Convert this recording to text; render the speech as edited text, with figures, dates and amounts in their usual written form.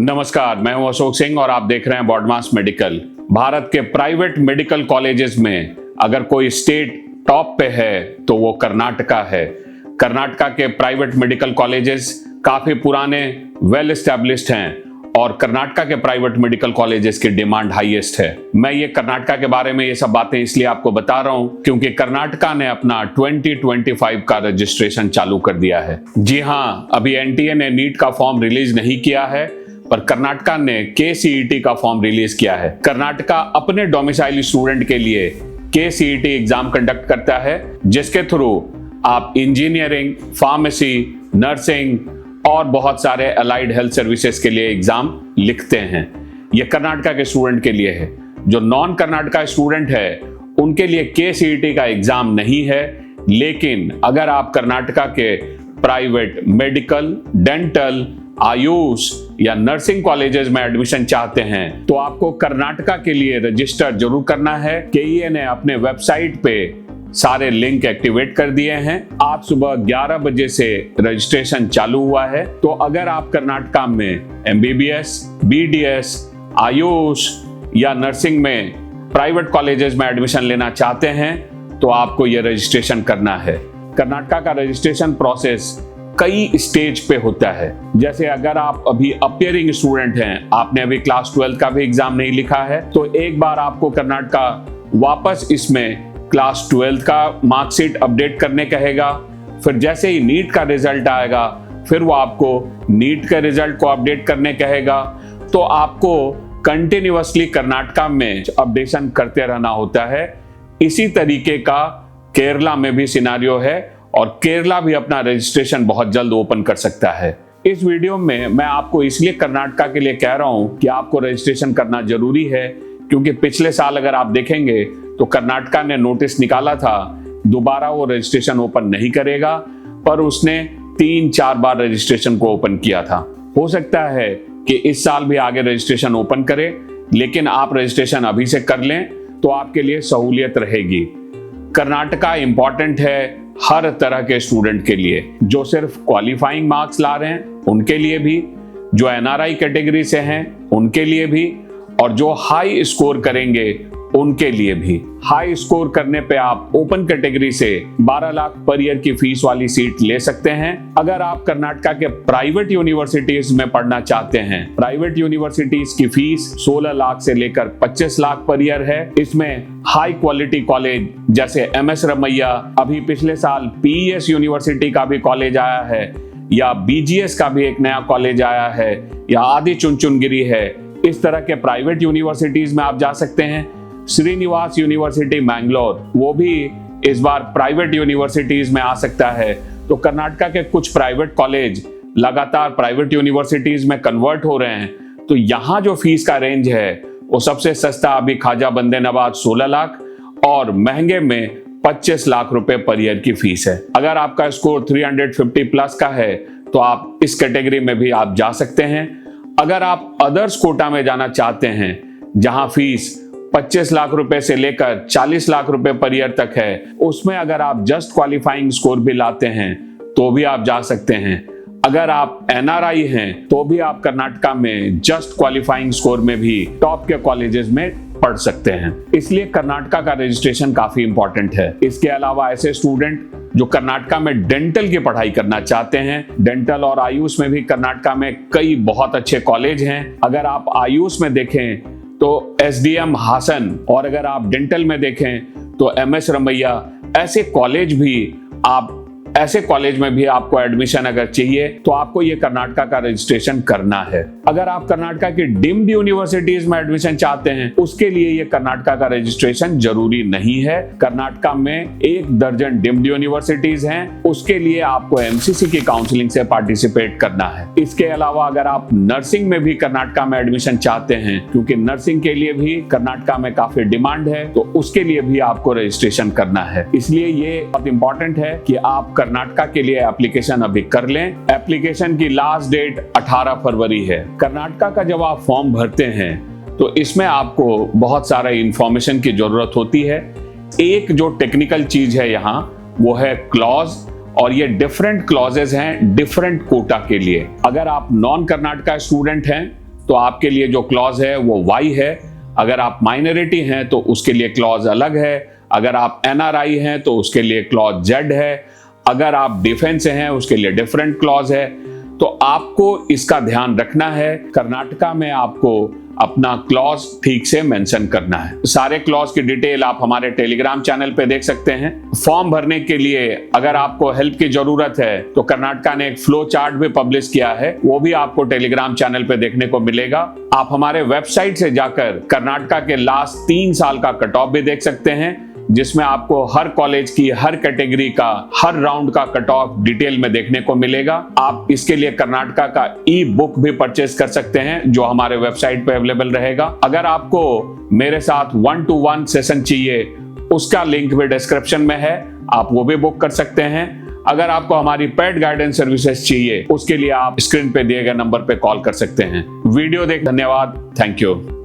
नमस्कार, मैं हूं अशोक सिंह और आप देख रहे हैं बॉडमास मेडिकल। भारत के प्राइवेट मेडिकल कॉलेजेस में अगर कोई स्टेट टॉप पे है तो वो कर्नाटका है। कर्नाटका के प्राइवेट मेडिकल कॉलेजेस काफी पुराने, वेल एस्टैब्लिश्ड हैं और कर्नाटका के प्राइवेट मेडिकल कॉलेजेस की डिमांड हाईएस्ट है। मैं ये कर्नाटका के बारे में ये सब बातें इसलिए आपको बता रहा हूं क्योंकि कर्नाटका ने अपना 2025 का रजिस्ट्रेशन चालू कर दिया है। जी हाँ, अभी एनटीए ने नीट का फॉर्म रिलीज नहीं किया है, पर कर्नाटका ने केसीईटी का फॉर्म रिलीज किया है। कर्नाटका अपने डोमिसाइल स्टूडेंट के लिए केसीईटी एग्जाम कंडक्ट करता है, जिसके थ्रू आप इंजीनियरिंग, फार्मेसी, नर्सिंग और बहुत सारे अलाइड हेल्थ सर्विसेज के लिए एग्जाम लिखते हैं। यह कर्नाटका के स्टूडेंट के लिए है। जो नॉन कर्नाटका स्टूडेंट है उनके लिए केसीईटी का एग्जाम नहीं है, लेकिन अगर आप कर्नाटका के प्राइवेट मेडिकल, डेंटल, आयुष या नर्सिंग कॉलेजेस में एडमिशन चाहते हैं तो आपको कर्नाटका के लिए रजिस्टर जरूर करना है। केईए ने अपने वेबसाइट पे सारे लिंक एक्टिवेट कर दिए हैं। आज सुबह 11 बजे से रजिस्ट्रेशन चालू हुआ है। तो अगर आप कर्नाटका में एमबीबीएस, बीडीएस, आयुष या नर्सिंग में प्राइवेट कॉलेजेस में एडमिशन लेना चाहते हैं तो आपको यह रजिस्ट्रेशन करना है। कर्नाटका का रजिस्ट्रेशन प्रोसेस कई स्टेज पे होता है। जैसे अगर आप अभी अपियरिंग स्टूडेंट हैं, आपने अभी क्लास 12 का भी एग्जाम नहीं लिखा है, तो एक बार आपको कर्नाटका वापस इसमें क्लास 12 का मार्कशीट अपडेट करने कहेगा। फिर जैसे ही नीट का रिजल्ट आएगा फिर वो आपको नीट के रिजल्ट को अपडेट करने कहेगा। तो आपको कंटिन्यूअसली कर्नाटका में अपडेशन करते रहना होता है। इसी तरीके का केरला में भी सिनारियो है और केरला भी अपना रजिस्ट्रेशन बहुत जल्द ओपन कर सकता है। इस वीडियो में मैं आपको इसलिए कर्नाटका के लिए कह रहा हूं कि आपको रजिस्ट्रेशन करना जरूरी है, क्योंकि पिछले साल अगर आप देखेंगे तो कर्नाटका ने नोटिस निकाला था दोबारा वो रजिस्ट्रेशन ओपन नहीं करेगा, पर उसने 3-4 बार रजिस्ट्रेशन को ओपन किया था। हो सकता है कि इस साल भी आगे रजिस्ट्रेशन ओपन करे, लेकिन आप रजिस्ट्रेशन अभी से कर लें तो आपके लिए सहूलियत रहेगी। कर्नाटका इंपॉर्टेंट है हर तरह के स्टूडेंट के लिए, जो सिर्फ क्वालिफाइंग मार्क्स ला रहे हैं उनके लिए भी, जो एनआरआई कैटेगरी से हैं उनके लिए भी, और जो हाई स्कोर करेंगे उनके लिए भी। हाई स्कोर करने पे आप ओपन कैटेगरी से 12 लाख पर ईयर की फीस वाली सीट ले सकते हैं। अगर आप कर्नाटका के प्राइवेट यूनिवर्सिटीज में पढ़ना चाहते हैं, प्राइवेट यूनिवर्सिटीज की फीस 16 लाख से लेकर 25 लाख पर ईयर है। इसमें हाई क्वालिटी कॉलेज जैसे एमएस रमैया, अभी पिछले साल पीईएस यूनिवर्सिटी का भी कॉलेज आया है, या बीजीएस का भी एक नया कॉलेज आया है, या आदि चुनचुनगिरी है, इस तरह के प्राइवेट यूनिवर्सिटीज में आप जा सकते हैं। श्रीनिवास यूनिवर्सिटी मैंगलोर, वो भी इस बार प्राइवेट यूनिवर्सिटीज में आ सकता है। तो कर्नाटका के कुछ प्राइवेट कॉलेज लगातार प्राइवेट यूनिवर्सिटीज में कन्वर्ट हो रहे हैं। तो यहाँ जो फीस का रेंज है वो सबसे सस्ता अभी ख्वाजा बंदे नवाज 16 लाख और महंगे में 25 लाख रुपए पर ईयर की फीस है। अगर आपका स्कोर 350 प्लस का है तो आप इस कैटेगरी में भी आप जा सकते हैं। अगर आप अदर्स कोटा में जाना चाहते हैं, जहां फीस 25 लाख रुपए से लेकर 40 लाख रुपए पर ईयर तक है, उसमें अगर आप जस्ट क्वालिफाइंग स्कोर भी लाते हैं तो भी आप जा सकते हैं। अगर आप एनआरआई हैं तो भी आप कर्नाटका में जस्ट क्वालिफाइंग स्कोर में भी टॉप के कॉलेजेस में पढ़ सकते हैं। इसलिए कर्नाटका का रजिस्ट्रेशन काफी इंपॉर्टेंट है। इसके अलावा ऐसे स्टूडेंट जो कर्नाटका में डेंटल की पढ़ाई करना चाहते हैं, डेंटल और आयुष में भी कर्नाटका में कई बहुत अच्छे कॉलेज हैं। अगर आप आयुष में देखें तो एसडीएम हासन, और अगर आप डेंटल में देखें तो एमएस रमैया, ऐसे कॉलेज में भी आपको एडमिशन अगर चाहिए तो आपको ये कर्नाटका का रजिस्ट्रेशन करना है। अगर आप कर्नाटका की डीम्ड यूनिवर्सिटीज में एडमिशन चाहते हैं, उसके लिए ये कर्नाटका का रजिस्ट्रेशन जरूरी नहीं है। कर्नाटका में 1 दर्जन डीम्ड यूनिवर्सिटीज हैं, उसके लिए आपको एमसीसी की काउंसलिंग से पार्टिसिपेट करना है। इसके अलावा अगर आप नर्सिंग में भी कर्नाटका में एडमिशन चाहते हैं, क्योंकि नर्सिंग के लिए भी कर्नाटका में काफी डिमांड है, तो उसके लिए भी आपको रजिस्ट्रेशन करना है। इसलिए ये बहुत इंपॉर्टेंट है कि आप कर्नाटका के लिए एप्लीकेशन अभी कर लें। एप्लीकेशन की लास्ट डेट 18 फरवरी है। कर्नाटका का जब आप फॉर्म भरते हैं तो इसमें आपको बहुत सारा इंफॉर्मेशन की जरूरत होती है। एक जो टेक्निकल चीज है यहाँ वो है क्लॉज, और ये डिफरेंट क्लॉजेज हैं डिफरेंट कोटा के लिए। अगर आप नॉन कर्नाटका स्टूडेंट हैं तो आपके लिए जो क्लॉज है वो वाई है। अगर आप माइनॉरिटी हैं तो उसके लिए क्लॉज अलग है। अगर आप एनआरआई हैं तो उसके लिए क्लॉज जेड है। अगर आप डिफेंस से हैं उसके लिए डिफरेंट क्लॉज है। तो आपको इसका ध्यान रखना है। कर्नाटका में आपको अपना क्लॉज ठीक से मेंशन करना है। सारे क्लॉज की डिटेल आप हमारे टेलीग्राम चैनल पे देख सकते हैं। फॉर्म भरने के लिए अगर आपको हेल्प की जरूरत है तो कर्नाटका ने एक फ्लो चार्ट भी पब्लिश किया है, वो भी आपको टेलीग्राम चैनल पे देखने को मिलेगा। आप हमारे वेबसाइट से जाकर कर्नाटका के लास्ट 3 साल का कट ऑफ भी देख सकते हैं, जिसमें आपको हर कॉलेज की हर कैटेगरी का हर राउंड का कट ऑफ डिटेल में देखने को मिलेगा। आप इसके लिए कर्नाटका का ई बुक भी परचेज कर सकते हैं जो हमारे वेबसाइट पे अवेलेबल रहेगा। अगर आपको मेरे साथ 1-to-1 सेशन चाहिए, उसका लिंक भी डिस्क्रिप्शन में है, आप वो भी बुक कर सकते हैं। अगर आपको हमारी पेड गाइडेंस सर्विसेज चाहिए, उसके लिए आप स्क्रीन पे दिए गए नंबर पे कॉल कर सकते हैं। वीडियो देख धन्यवाद। Thank you.